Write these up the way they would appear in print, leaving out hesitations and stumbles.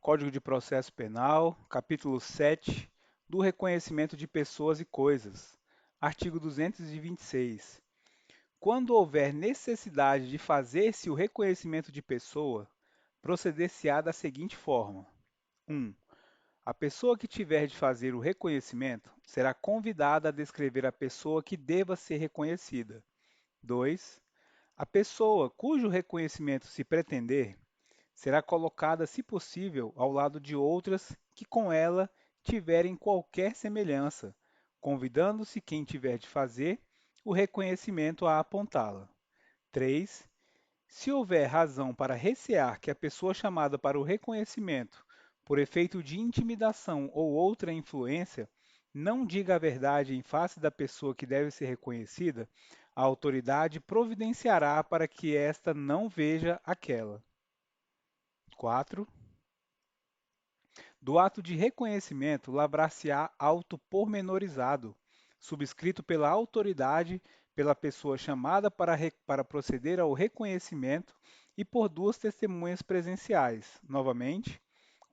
Código de Processo Penal, capítulo 7, do reconhecimento de pessoas e coisas. Artigo 226. Quando houver necessidade de fazer-se o reconhecimento de pessoa, proceder-se-á da seguinte forma: 1. A pessoa que tiver de fazer o reconhecimento será convidada a descrever a pessoa que deva ser reconhecida. 2. A pessoa cujo reconhecimento se pretender será colocada, se possível, ao lado de outras que com ela tiverem qualquer semelhança, convidando-se quem tiver de fazer o reconhecimento a apontá-la. 3. Se houver razão para recear que a pessoa chamada para o reconhecimento, por efeito de intimidação ou outra influência, não diga a verdade em face da pessoa que deve ser reconhecida, a autoridade providenciará para que esta não veja aquela. 4. Do ato de reconhecimento lavrar-se-á auto pormenorizado, subscrito pela autoridade, pela pessoa chamada para proceder ao reconhecimento e por duas testemunhas presenciais. Novamente,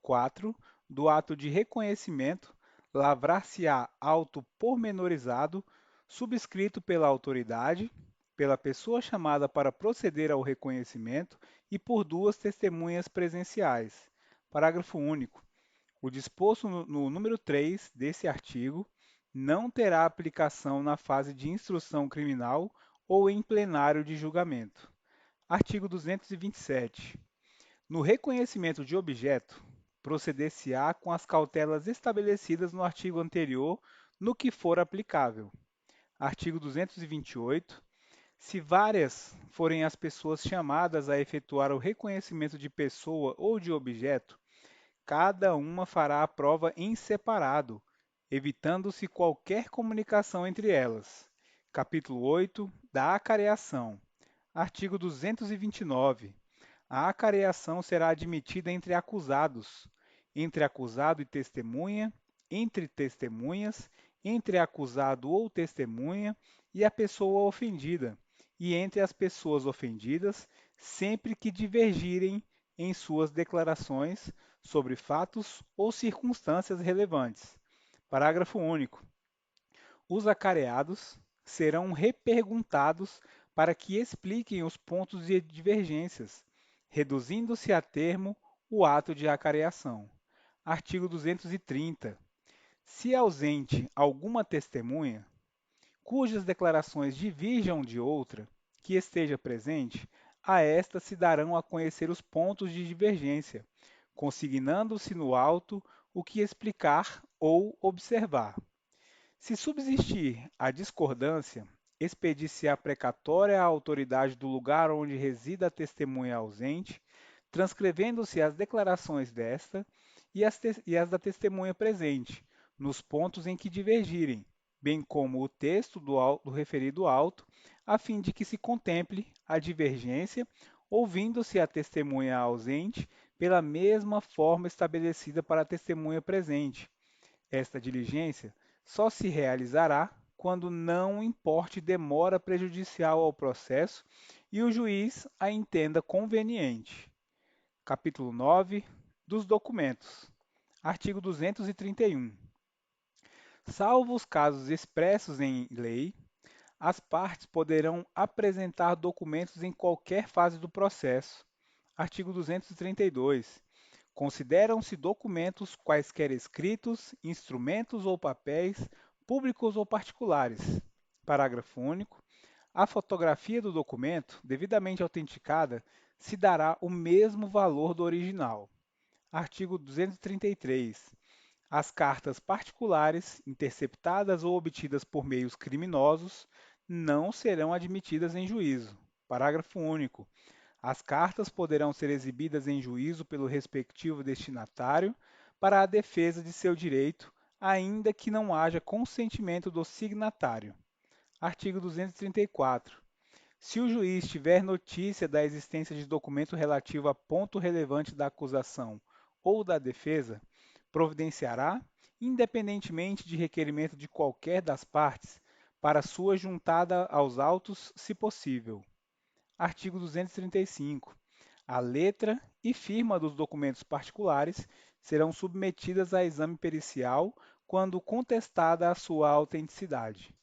4. Do ato de reconhecimento lavrar-se-á auto pormenorizado, subscrito pela autoridade, pela pessoa chamada para proceder ao reconhecimento e por duas testemunhas presenciais. Parágrafo único. O disposto no número 3 desse artigo não terá aplicação na fase de instrução criminal ou em plenário de julgamento. Artigo 227. No reconhecimento de objeto, proceder-se-á com as cautelas estabelecidas no artigo anterior, no que for aplicável. Artigo 228. Se várias forem as pessoas chamadas a efetuar o reconhecimento de pessoa ou de objeto, cada uma fará a prova em separado, evitando-se qualquer comunicação entre elas. Capítulo 8 da acareação. Artigo 229. A acareação será admitida entre acusados, entre acusado e testemunha, entre testemunhas, entre acusado ou testemunha e a pessoa ofendida, e entre as pessoas ofendidas, sempre que divergirem em suas declarações sobre fatos ou circunstâncias relevantes. Parágrafo único. Os acareados serão reperguntados para que expliquem os pontos de divergências, reduzindo-se a termo o ato de acareação. Artigo 230. Se ausente alguma testemunha, cujas declarações diverjam de outra, que esteja presente, a esta se darão a conhecer os pontos de divergência, consignando-se no auto o que explicar ou observar. Se subsistir a discordância, expedir-se-á precatória à autoridade do lugar onde resida a testemunha ausente, transcrevendo-se as declarações desta e as da testemunha presente, nos pontos em que divergirem, bem como o texto do referido auto, a fim de que se contemple a divergência, ouvindo-se a testemunha ausente pela mesma forma estabelecida para a testemunha presente. Esta diligência só se realizará quando não importe demora prejudicial ao processo e o juiz a entenda conveniente. Capítulo 9 dos documentos. Artigo 231. Salvo os casos expressos em lei, as partes poderão apresentar documentos em qualquer fase do processo. Artigo 232. Consideram-se documentos quaisquer escritos, instrumentos ou papéis, públicos ou particulares. Parágrafo único. A fotografia do documento, devidamente autenticada, se dará o mesmo valor do original. Artigo 233. As cartas particulares, interceptadas ou obtidas por meios criminosos, não serão admitidas em juízo. Parágrafo único. As cartas poderão ser exibidas em juízo pelo respectivo destinatário para a defesa de seu direito, ainda que não haja consentimento do signatário. Artigo 234. Se o juiz tiver notícia da existência de documento relativo a ponto relevante da acusação ou da defesa, providenciará, independentemente de requerimento de qualquer das partes, para sua juntada aos autos, se possível. Artigo 235. A letra e firma dos documentos particulares serão submetidas a exame pericial quando contestada a sua autenticidade.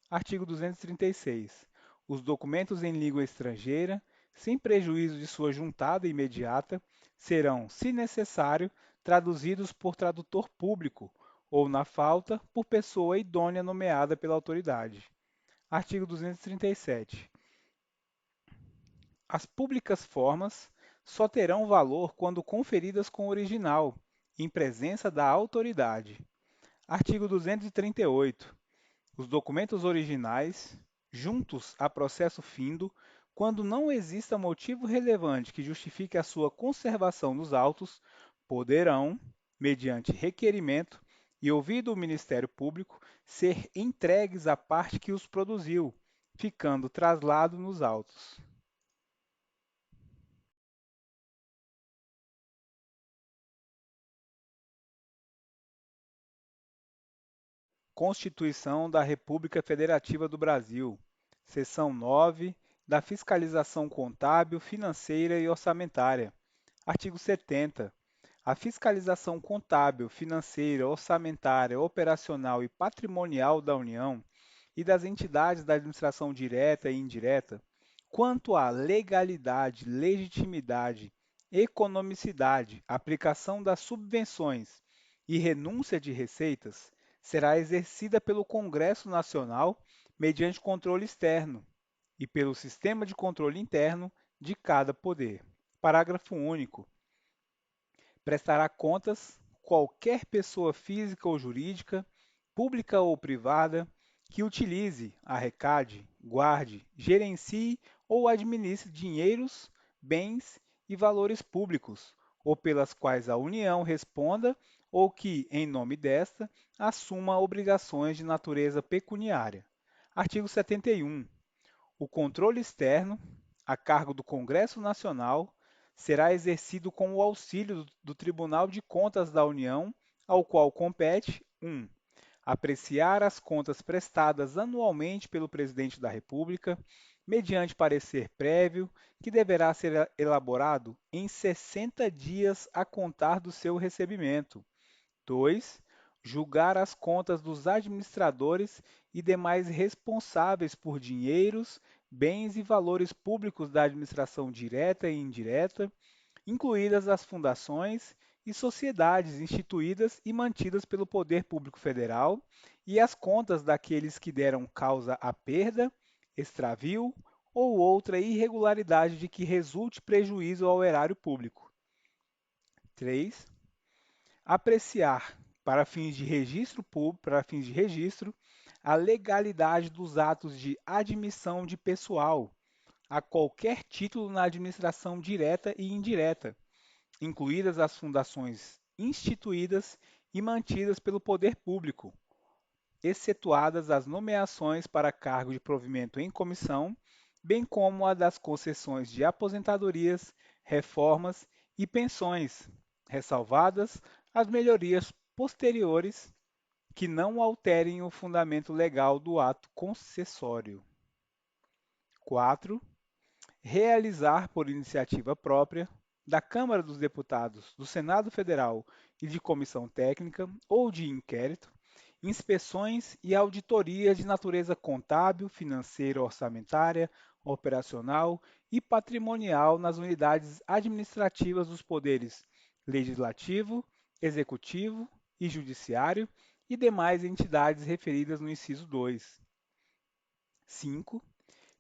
Artigo 236. Os documentos em língua estrangeira, sem prejuízo de sua juntada imediata, serão, se necessário, traduzidos por tradutor público ou, na falta, por pessoa idônea nomeada pela autoridade. Artigo 237. As públicas formas só terão valor quando conferidas com o original, em presença da autoridade. Artigo 238. Os documentos originais, juntos a processo findo, quando não exista motivo relevante que justifique a sua conservação nos autos, poderão, mediante requerimento e ouvido o Ministério Público, ser entregues à parte que os produziu, ficando traslado nos autos. Constituição da República Federativa do Brasil. Seção 9 da Fiscalização Contábil, Financeira e Orçamentária. Artigo 70. A fiscalização contábil, financeira, orçamentária, operacional e patrimonial da União e das entidades da administração direta e indireta, quanto à legalidade, legitimidade, economicidade, aplicação das subvenções e renúncia de receitas, será exercida pelo Congresso Nacional mediante controle externo e pelo sistema de controle interno de cada poder. Parágrafo único. Prestará contas qualquer pessoa física ou jurídica, pública ou privada, que utilize, arrecade, guarde, gerencie ou administre dinheiros, bens e valores públicos, ou pelas quais a União responda ou que, em nome desta, assuma obrigações de natureza pecuniária. Artigo 71. O controle externo, a cargo do Congresso Nacional, será exercido com o auxílio do Tribunal de Contas da União, ao qual compete 1. Apreciar as contas prestadas anualmente pelo Presidente da República, mediante parecer prévio, que deverá ser elaborado em 60 dias a contar do seu recebimento. 2. Julgar as contas dos administradores e demais responsáveis por dinheiros, bens e valores públicos da administração direta e indireta, incluídas as fundações e sociedades instituídas e mantidas pelo Poder Público Federal, e as contas daqueles que deram causa à perda, extravio ou outra irregularidade de que resulte prejuízo ao erário público. 3. Apreciar, para fins de registro, a legalidade dos atos de admissão de pessoal a qualquer título na administração direta e indireta, incluídas as fundações instituídas e mantidas pelo poder público, excetuadas as nomeações para cargo de provimento em comissão, bem como a das concessões de aposentadorias, reformas e pensões, ressalvadas as melhorias posteriores que não alterem o fundamento legal do ato concessório. 4. Realizar por iniciativa própria da Câmara dos Deputados, do Senado Federal e de comissão técnica ou de inquérito, inspeções e auditorias de natureza contábil, financeira, orçamentária, operacional e patrimonial nas unidades administrativas dos poderes legislativo, executivo e judiciário e demais entidades referidas no inciso 2. 5.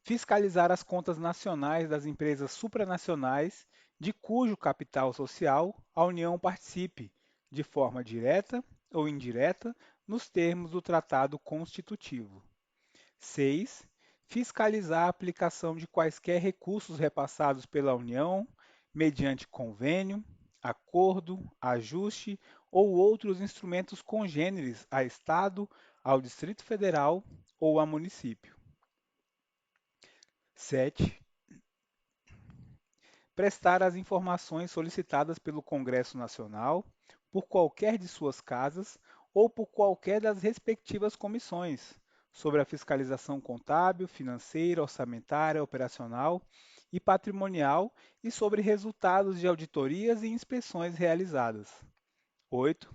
Fiscalizar as contas nacionais das empresas supranacionais de cujo capital social a União participe, de forma direta ou indireta, nos termos do Tratado Constitutivo. 6. Fiscalizar a aplicação de quaisquer recursos repassados pela União, mediante convênio, acordo, ajuste ou outros instrumentos congêneres a Estado, ao Distrito Federal ou a município. 7. Prestar as informações solicitadas pelo Congresso Nacional, por qualquer de suas casas ou por qualquer das respectivas comissões, sobre a fiscalização contábil, financeira, orçamentária, operacional e patrimonial e sobre resultados de auditorias e inspeções realizadas. 8.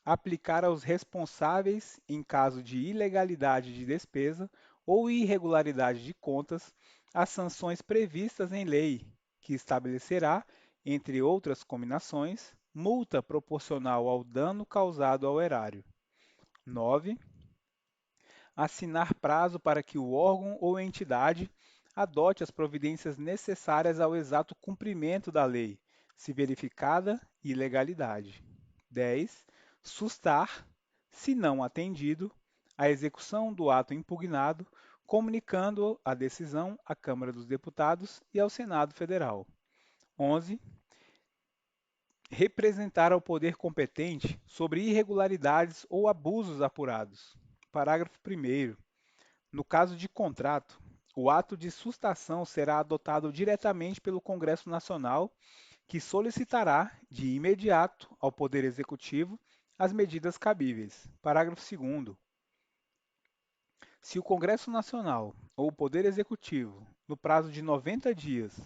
Aplicar aos responsáveis, em caso de ilegalidade de despesa ou irregularidade de contas, as sanções previstas em lei, que estabelecerá, entre outras combinações, multa proporcional ao dano causado ao erário. 9. Assinar prazo para que o órgão ou entidade adote as providências necessárias ao exato cumprimento da lei, se verificada ilegalidade. 10. Sustar, se não atendido, a execução do ato impugnado, comunicando a decisão à Câmara dos Deputados e ao Senado Federal. 11. Representar ao poder competente sobre irregularidades ou abusos apurados. Parágrafo 1º. No caso de contrato, o ato de sustação será adotado diretamente pelo Congresso Nacional, que solicitará, de imediato, ao Poder Executivo as medidas cabíveis. Parágrafo 2º. Se o Congresso Nacional ou o Poder Executivo, no prazo de 90 dias,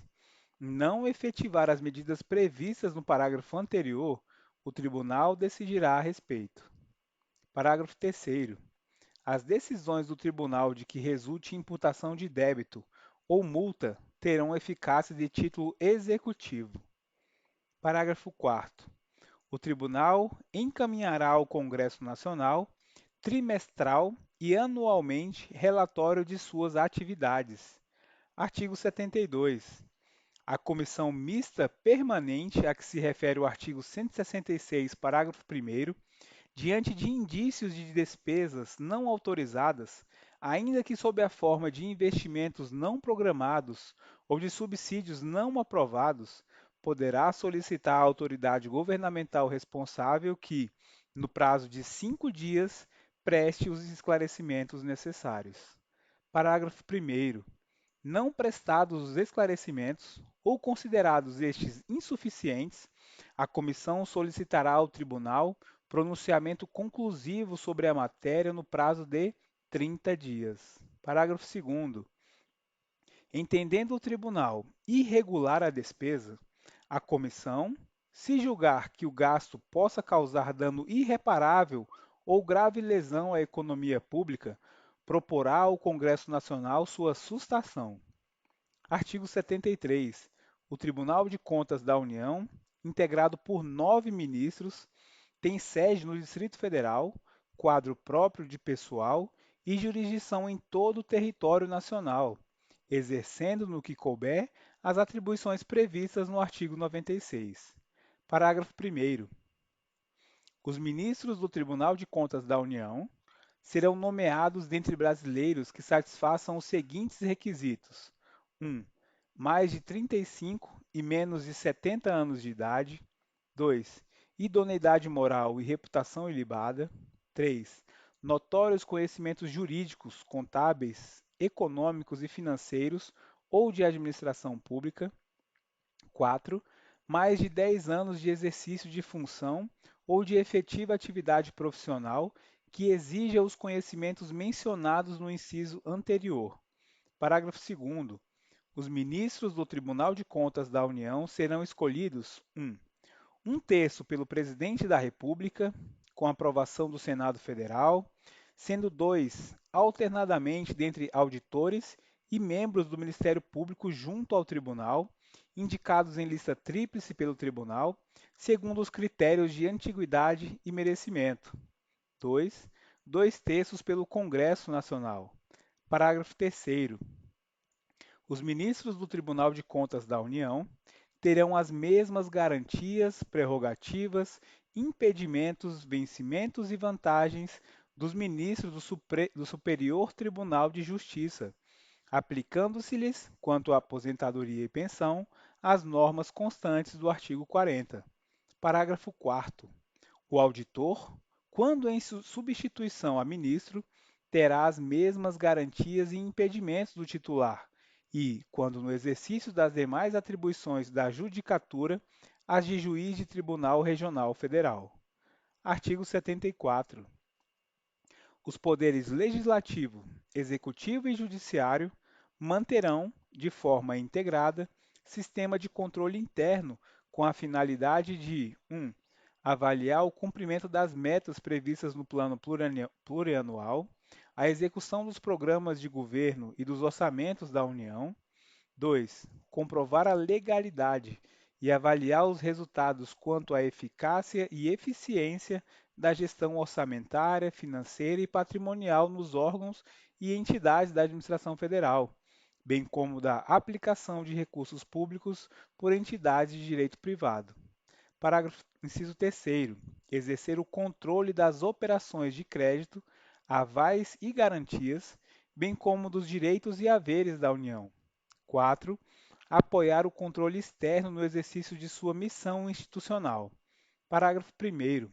não efetivar as medidas previstas no parágrafo anterior, o Tribunal decidirá a respeito. Parágrafo 3º. As decisões do Tribunal de que resulte imputação de débito ou multa terão eficácia de título executivo. Parágrafo 4º. O Tribunal encaminhará ao Congresso Nacional, trimestral e anualmente, relatório de suas atividades. Artigo 72. A comissão mista permanente a que se refere o artigo 166, parágrafo 1º, diante de indícios de despesas não autorizadas, ainda que sob a forma de investimentos não programados ou de subsídios não aprovados, poderá solicitar à autoridade governamental responsável que, no prazo de 5 dias, preste os esclarecimentos necessários. Parágrafo 1º. Não prestados os esclarecimentos ou considerados estes insuficientes, a comissão solicitará ao tribunal pronunciamento conclusivo sobre a matéria no prazo de 30 dias. Parágrafo 2º. Entendendo o tribunal irregular a despesa, a comissão, se julgar que o gasto possa causar dano irreparável ou grave lesão à economia pública, proporá ao Congresso Nacional sua sustação. Artigo 73. O Tribunal de Contas da União, integrado por 9 ministros, tem sede no Distrito Federal, quadro próprio de pessoal e jurisdição em todo o território nacional, exercendo no que couber as atribuições previstas no artigo 96. Parágrafo 1º. Os ministros do Tribunal de Contas da União serão nomeados dentre brasileiros que satisfaçam os seguintes requisitos: 1. Mais de 35 e menos de 70 anos de idade. 2. Idoneidade moral e reputação ilibada. 3. Notórios conhecimentos jurídicos, contábeis, econômicos e financeiros ou de administração pública. 4. Mais de 10 anos de exercício de função ou de efetiva atividade profissional que exija os conhecimentos mencionados no inciso anterior. Parágrafo 2º. Os ministros do Tribunal de Contas da União serão escolhidos: 1. Um terço pelo Presidente da República, com aprovação do Senado Federal, sendo 2 alternadamente dentre auditores e membros do Ministério Público junto ao Tribunal, indicados em lista tríplice pelo Tribunal, segundo os critérios de antiguidade e merecimento. 2. 2/3 pelo Congresso Nacional. Parágrafo 3º. Os ministros do Tribunal de Contas da União terão as mesmas garantias, prerrogativas, impedimentos, vencimentos e vantagens dos ministros do Superior Tribunal de Justiça, aplicando-se-lhes, quanto à aposentadoria e pensão, as normas constantes do artigo 40. Parágrafo 4º. O auditor, quando em substituição a ministro, terá as mesmas garantias e impedimentos do titular e, quando no exercício das demais atribuições da judicatura, as de juiz de Tribunal Regional Federal. Artigo 74. Os poderes legislativo, executivo e judiciário manterão, de forma integrada, sistema de controle interno com a finalidade de 1. Avaliar o cumprimento das metas previstas no plano plurianual, a execução dos programas de governo e dos orçamentos da União. 2. Comprovar a legalidade e avaliar os resultados quanto à eficácia e eficiência da gestão orçamentária, financeira e patrimonial nos órgãos e entidades da administração federal, bem como da aplicação de recursos públicos por entidades de direito privado. Parágrafo inciso 3º. Exercer o controle das operações de crédito, avais e garantias, bem como dos direitos e haveres da União. 4. Apoiar o controle externo no exercício de sua missão institucional. Parágrafo 1º.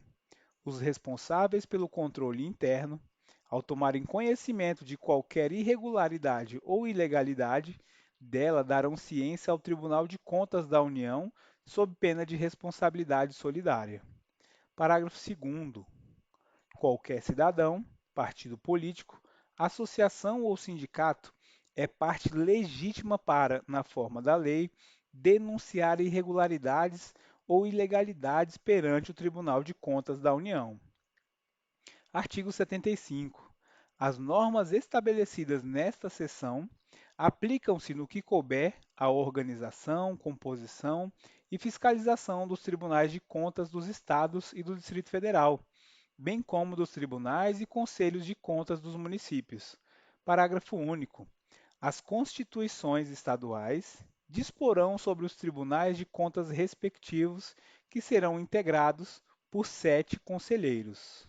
Os responsáveis pelo controle interno, ao tomarem conhecimento de qualquer irregularidade ou ilegalidade, dela darão ciência ao Tribunal de Contas da União, sob pena de responsabilidade solidária. Parágrafo 2º. Qualquer cidadão, partido político, associação ou sindicato é parte legítima para, na forma da lei, denunciar irregularidades ou ilegalidades perante o Tribunal de Contas da União. Artigo 75. As normas estabelecidas nesta seção aplicam-se no que couber à organização, composição e fiscalização dos tribunais de contas dos Estados e do Distrito Federal, bem como dos tribunais e conselhos de contas dos municípios. Parágrafo único. As constituições estaduais disporão sobre os tribunais de contas respectivos, que serão integrados por 7 conselheiros.